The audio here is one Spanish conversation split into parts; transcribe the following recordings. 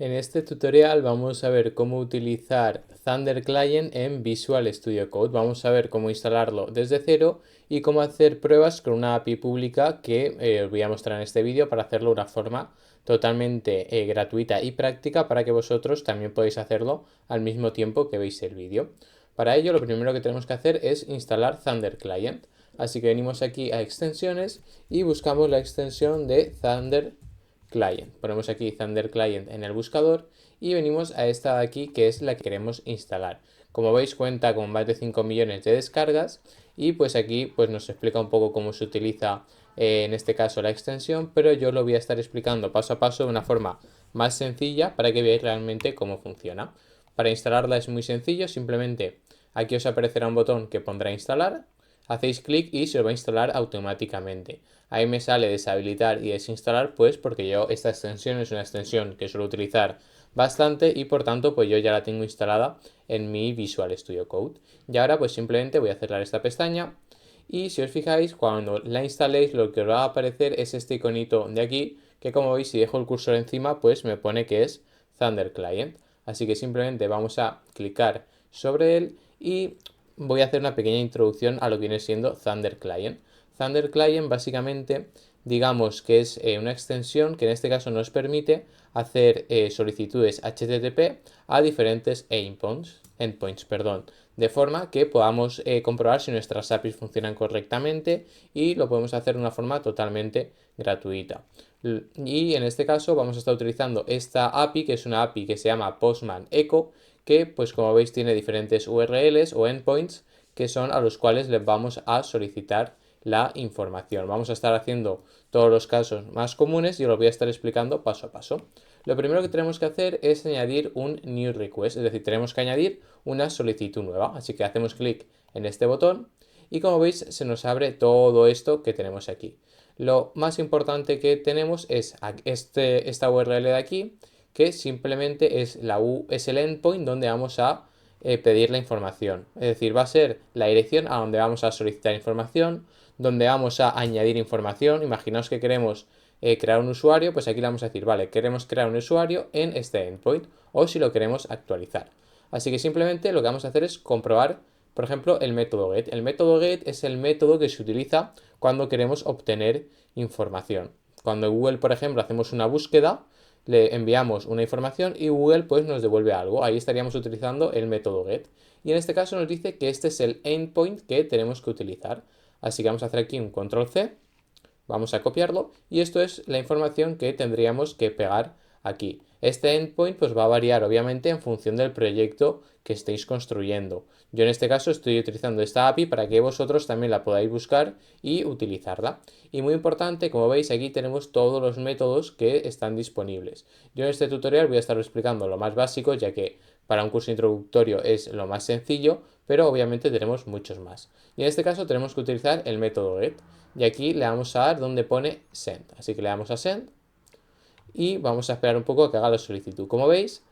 En este tutorial vamos a ver cómo utilizar Thunder Client en Visual Studio Code. Vamos a ver cómo instalarlo desde cero y cómo hacer pruebas con una API pública que os voy a mostrar en este vídeo para hacerlo de una forma totalmente gratuita y práctica para que vosotros también podáis hacerlo al mismo tiempo que veis el vídeo. Para ello lo primero que tenemos que hacer es instalar Thunder Client. Así que venimos aquí a extensiones y buscamos la extensión de Thunder Client. Ponemos aquí Thunder Client en el buscador y venimos a esta de aquí que es la que queremos instalar. Como veis cuenta con más de 5 millones de descargas y pues aquí pues nos explica un poco cómo se utiliza en este caso la extensión, pero yo lo voy a estar explicando paso a paso de una forma más sencilla para que veáis realmente cómo funciona. Para instalarla es muy sencillo, simplemente aquí os aparecerá un botón que pondrá instalar, hacéis clic y se os va a instalar automáticamente. Ahí me sale deshabilitar y desinstalar, pues porque yo esta extensión es una extensión que suelo utilizar bastante y por tanto pues yo ya la tengo instalada en mi Visual Studio Code. Y ahora pues simplemente voy a cerrar esta pestaña y si os fijáis cuando la instaléis lo que os va a aparecer es este iconito de aquí que como veis si dejo el cursor encima pues me pone que es Thunder Client. Así que simplemente vamos a clicar sobre él y voy a hacer una pequeña introducción a lo que viene siendo Thunder Client. Thunder Client básicamente digamos que es una extensión que en este caso nos permite hacer solicitudes HTTP a diferentes endpoints, de forma que podamos comprobar si nuestras APIs funcionan correctamente y lo podemos hacer de una forma totalmente gratuita. Y en este caso vamos a estar utilizando esta API, que es una API que se llama Postman Echo, que pues como veis tiene diferentes URLs o endpoints que son a los cuales les vamos a solicitar la información. Vamos a estar haciendo todos los casos más comunes y os lo voy a estar explicando paso a paso. Lo primero que tenemos que hacer es añadir un new request, es decir, tenemos que añadir una solicitud nueva. Así que hacemos clic en este botón y como veis se nos abre todo esto que tenemos aquí. Lo más importante que tenemos es esta URL de aquí, que simplemente es el endpoint donde vamos a pedir la información. Es decir, va a ser la dirección a donde vamos a solicitar información, donde vamos a añadir información. Imaginaos que queremos crear un usuario, pues aquí le vamos a decir, vale, queremos crear un usuario en este endpoint o si lo queremos actualizar. Así que simplemente lo que vamos a hacer es comprobar, por ejemplo, el método get. El método get es el método que se utiliza cuando queremos obtener información. Cuando en Google, por ejemplo, hacemos una búsqueda, le enviamos una información y Google pues nos devuelve algo. Ahí estaríamos utilizando el método get. Y en este caso nos dice que este es el endpoint que tenemos que utilizar. Así que vamos a hacer aquí un control C, vamos a copiarlo y esto es la información que tendríamos que pegar aquí. Este endpoint pues va a variar obviamente en función del proyecto que estéis construyendo. Yo en este caso estoy utilizando esta API para que vosotros también la podáis buscar y utilizarla. Y muy importante, como veis aquí tenemos todos los métodos que están disponibles. Yo en este tutorial voy a estar explicando lo más básico ya que para un curso introductorio es lo más sencillo, pero obviamente tenemos muchos más. Y en este caso tenemos que utilizar el método get y aquí le vamos a dar donde pone send. Así que le damos a send y vamos a esperar un poco a que haga la solicitud. Como veis,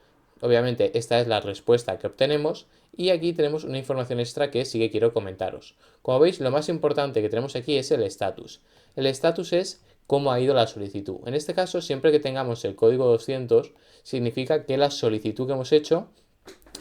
obviamente esta es la respuesta que obtenemos y aquí tenemos una información extra que sí que quiero comentaros. Como veis, lo más importante que tenemos aquí es el status. El status es cómo ha ido la solicitud. En este caso, siempre que tengamos el código 200, significa que la solicitud que hemos hecho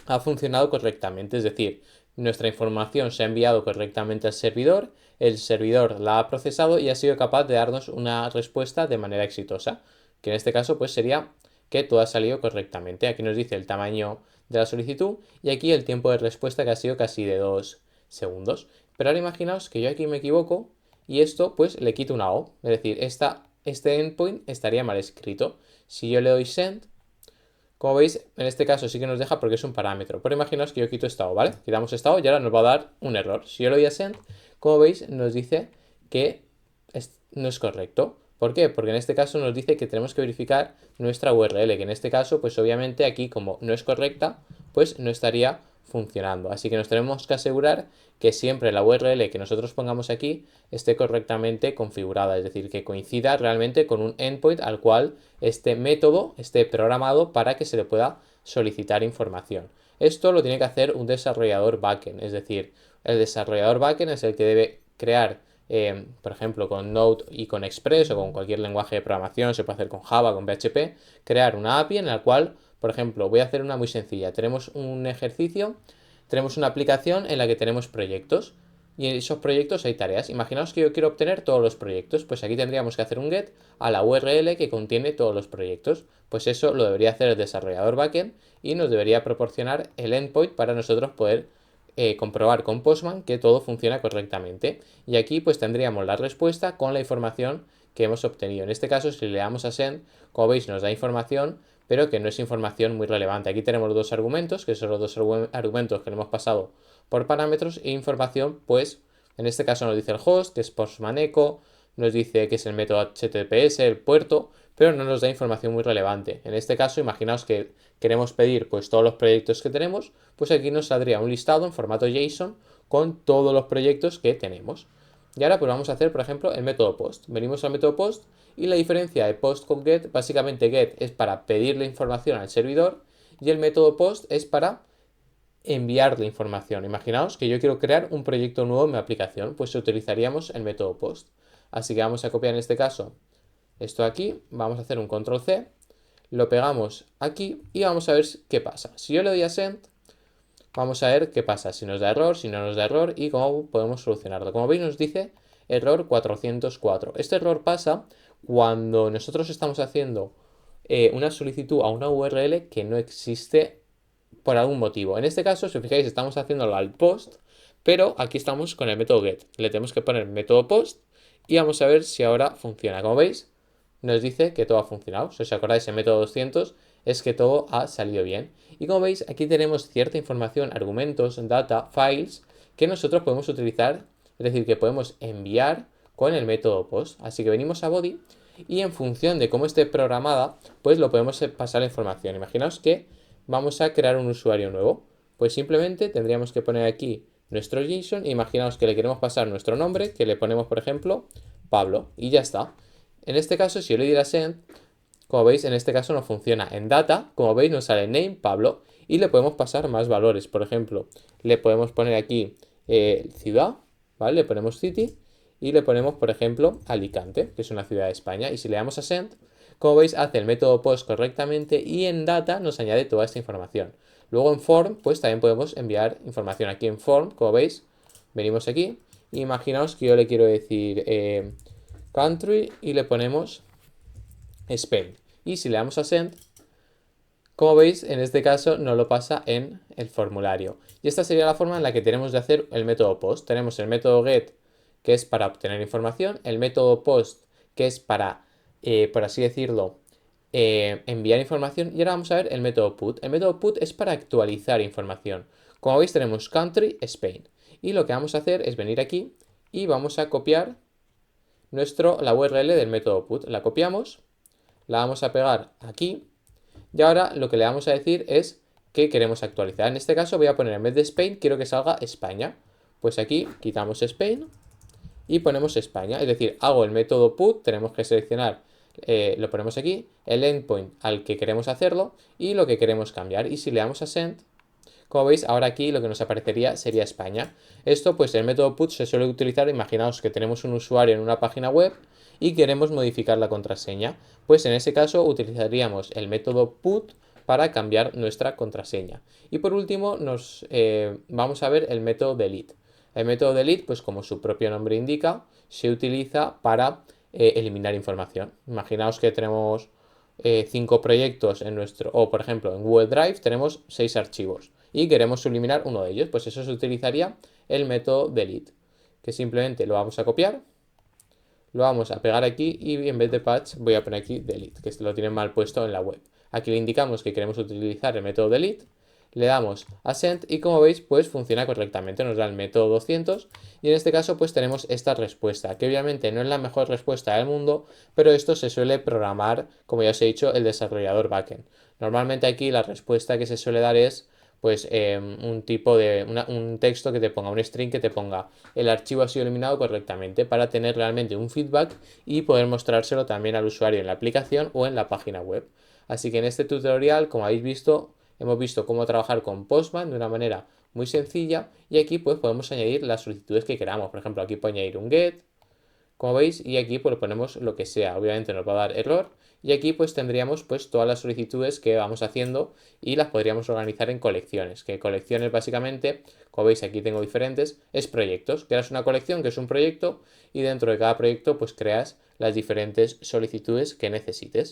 ha funcionado correctamente, es decir, nuestra información se ha enviado correctamente al servidor, el servidor la ha procesado y ha sido capaz de darnos una respuesta de manera exitosa, que en este caso pues sería que todo ha salido correctamente. Aquí nos dice el tamaño de la solicitud y aquí el tiempo de respuesta que ha sido casi de 2 segundos. Pero ahora imaginaos que yo aquí me equivoco y esto pues le quito una O, es decir, este endpoint estaría mal escrito. Si yo le doy send, como veis, en este caso sí que nos deja porque es un parámetro. Pero imaginaos que yo quito esta O, ¿vale? Quitamos esta O y ahora nos va a dar un error. Si yo le doy a send, como veis, nos dice que no es correcto. ¿Por qué? Porque en este caso nos dice que tenemos que verificar nuestra URL, que en este caso, pues obviamente aquí como no es correcta, pues no estaría funcionando. Así que nos tenemos que asegurar que siempre la URL que nosotros pongamos aquí esté correctamente configurada, es decir, que coincida realmente con un endpoint al cual este método esté programado para que se le pueda solicitar información. Esto lo tiene que hacer un desarrollador backend, es decir, el desarrollador backend es el que debe crear por ejemplo, con Node y con Express o con cualquier lenguaje de programación, se puede hacer con Java, con PHP, crear una API en la cual, por ejemplo, voy a hacer una muy sencilla. Tenemos un ejercicio, tenemos una aplicación en la que tenemos proyectos y en esos proyectos hay tareas. Imaginaos que yo quiero obtener todos los proyectos, pues aquí tendríamos que hacer un get a la URL que contiene todos los proyectos. Pues eso lo debería hacer el desarrollador backend y nos debería proporcionar el endpoint para nosotros poder comprobar con Postman que todo funciona correctamente. Y aquí pues tendríamos la respuesta con la información que hemos obtenido. En este caso, si le damos a send, como veis, nos da información, pero que no es información muy relevante. Aquí tenemos dos argumentos, que son los dos argumentos que le hemos pasado por parámetros, e información, pues, en este caso nos dice el host, que es Postman Echo, nos dice que es el método HTTPS, el puerto, pero no nos da información muy relevante. En este caso, imaginaos que queremos pedir pues todos los proyectos que tenemos, pues aquí nos saldría un listado en formato JSON con todos los proyectos que tenemos. Y ahora pues vamos a hacer, por ejemplo, el método post. Venimos al método post y la diferencia de post con get, básicamente get es para pedirle información al servidor y el método post es para enviarle información. Imaginaos que yo quiero crear un proyecto nuevo en mi aplicación, pues utilizaríamos el método post. Así que vamos a copiar en este caso esto aquí, vamos a hacer un control C, lo pegamos aquí y vamos a ver qué pasa. Si yo le doy a send, vamos a ver qué pasa, si nos da error, si no nos da error y cómo podemos solucionarlo. Como veis nos dice error 404. Este error pasa cuando nosotros estamos haciendo una solicitud a una URL que no existe por algún motivo. En este caso, si os fijáis, estamos haciéndolo al post, pero aquí estamos con el método get. Le tenemos que poner método post y vamos a ver si ahora funciona. Como veis, nos dice que todo ha funcionado. Si os acordáis, el método 200 es que todo ha salido bien. Y como veis, aquí tenemos cierta información, argumentos, data, files, que nosotros podemos utilizar, es decir, que podemos enviar con el método post. Así que venimos a body y en función de cómo esté programada, pues lo podemos pasar la información. Imaginaos que vamos a crear un usuario nuevo. Pues simplemente tendríamos que poner aquí nuestro JSON e imaginaos que le queremos pasar nuestro nombre, que le ponemos, por ejemplo, Pablo, y ya está. En este caso, si yo le diera send, como veis, en este caso no funciona. En data, como veis, nos sale name Pablo y le podemos pasar más valores. Por ejemplo, le podemos poner aquí ciudad, ¿vale? Le ponemos city y le ponemos, por ejemplo, Alicante, que es una ciudad de España. Y si le damos a send, como veis, hace el método post correctamente y en data nos añade toda esta información. Luego en form, pues también podemos enviar información. Aquí en form, como veis, venimos aquí. Imaginaos que yo le quiero decir country y le ponemos Spain. Y si le damos a send, como veis, en este caso no lo pasa en el formulario. Y esta sería la forma en la que tenemos de hacer el método post. Tenemos el método get, que es para obtener información, el método post, que es para, por así decirlo, enviar información. Y ahora vamos a ver el método put. El método put es para actualizar información. Como veis, tenemos country, Spain. Y lo que vamos a hacer es venir aquí y vamos a copiar la URL del método put. La copiamos, la vamos a pegar aquí y ahora lo que le vamos a decir es que queremos actualizar. En este caso voy a poner en vez de Spain, quiero que salga España. Pues aquí quitamos Spain y ponemos España. Es decir, hago el método put, tenemos que seleccionar, lo ponemos aquí, el endpoint al que queremos hacerlo y lo que queremos cambiar. Y si le damos a send, como veis, ahora aquí lo que nos aparecería sería España. Esto, pues el método put se suele utilizar, imaginaos que tenemos un usuario en una página web y queremos modificar la contraseña. Pues en ese caso utilizaríamos el método put para cambiar nuestra contraseña. Y por último, vamos a ver el método delete. El método delete, pues como su propio nombre indica, se utiliza para eliminar información. Imaginaos que tenemos 5 proyectos en nuestro, o por ejemplo en Google Drive tenemos 6 archivos y queremos eliminar uno de ellos, pues eso se utilizaría el método delete, que simplemente lo vamos a copiar, lo vamos a pegar aquí y en vez de patch voy a poner aquí delete, que lo tienen mal puesto en la web. Aquí le indicamos que queremos utilizar el método delete, le damos a send y como veis pues funciona correctamente, nos da el método 200 y en este caso pues tenemos esta respuesta, que obviamente no es la mejor respuesta del mundo, pero esto se suele programar, como ya os he dicho, el desarrollador backend. Normalmente aquí la respuesta que se suele dar es pues un tipo de un texto que te ponga, un string que te ponga el archivo ha sido eliminado correctamente para tener realmente un feedback y poder mostrárselo también al usuario en la aplicación o en la página web. Así que en este tutorial, como habéis visto, hemos visto cómo trabajar con Postman de una manera muy sencilla y aquí pues podemos añadir las solicitudes que queramos. Por ejemplo, aquí puedo añadir un get, como veis, y aquí pues ponemos lo que sea, obviamente nos va a dar error, y aquí pues tendríamos pues todas las solicitudes que vamos haciendo y las podríamos organizar en colecciones, que colecciones básicamente, como veis aquí tengo diferentes, es proyectos, creas una colección que es un proyecto y dentro de cada proyecto pues creas las diferentes solicitudes que necesites.